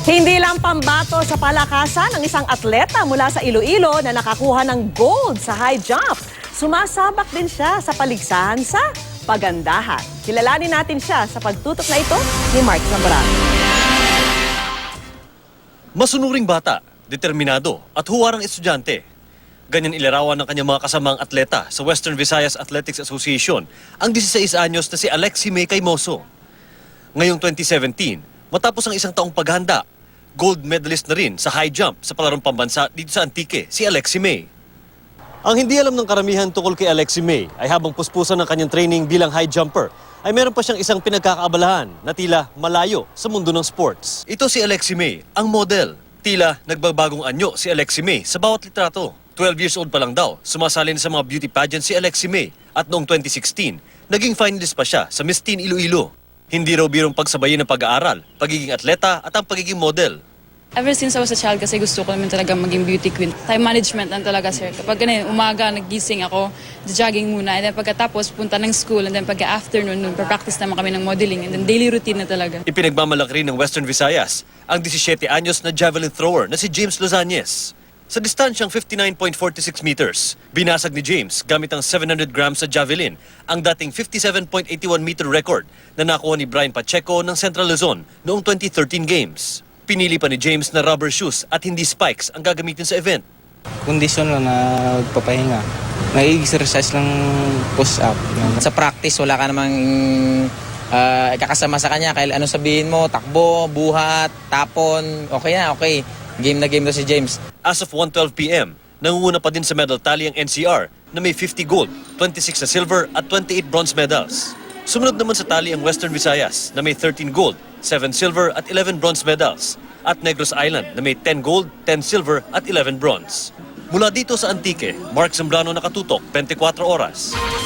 Hindi lang pambato sa palakasan ng isang atleta mula sa Iloilo na nakakuha ng gold sa high jump. Sumasabak din siya sa paligsahan sa pagandahan. Kilalanin natin siya sa pagtutok na ito ni Mark Zambrano. Masunuring bata, determinado at huwarang estudyante. Ganyan ilarawan ng kanyang mga kasamang atleta sa Western Visayas Athletics Association ang 16 anyos na si Alexi May Caimoso. Ngayong 2017, matapos ang isang taong paghanda, gold medalist na rin sa high jump sa palarong pambansa dito sa Antique, si Alexi May. Ang hindi alam ng karamihan tungkol kay Alexi May ay habang puspusan ng kanyang training bilang high jumper, ay meron pa siyang isang pinagkakaabalahan na tila malayo sa mundo ng sports. Ito si Alexi May, ang model. Tila nagbabagong anyo si Alexi May sa bawat litrato. 12 years old pa lang daw, sumasali na sa mga beauty pageant si Alexi May at noong 2016, naging finalist pa siya sa Miss Teen Iloilo. Hindi raw birong pagsabayin ng pag-aaral, pagiging atleta at ang pagiging model. Ever since I was a child kasi gusto ko naman talaga maging beauty queen. Time management lang talaga, sir. Kapag ganun, umaga nagising ako, jogging muna, and then pagkatapos punta ng school, and then pagka-afternoon, practice naman kami ng modeling, and then daily routine na talaga. Ipinagmamalaki rin ng Western Visayas ang 17 anyos na javelin thrower na si James Lozanez. Sa distansyang 59.46 meters, binasag ni James gamit ang 700 grams sa javelin ang dating 57.81 meter record na nakuha ni Brian Pacheco ng Central Luzon noong 2013 games. Pinili pa ni James na rubber shoes at hindi spikes ang gagamitin sa event. Kondisyon lang na magpapahinga. Nag-exercise lang push-up. Sa practice, wala ka namang kakasama sa kanya. Kaya ano sabihin mo, takbo, buhat, tapon, okay na, okay. Game na game to si James. As of 1:12 p.m., nangunguna pa din sa medal tally ang NCR na may 50 gold, 26 na silver at 28 bronze medals. Sumunod naman sa tally ang Western Visayas na may 13 gold, 7 silver at 11 bronze medals at Negros Island na may 10 gold, 10 silver at 11 bronze. Mula dito sa Antique, Mark Zambrano, nakatutok 24 oras.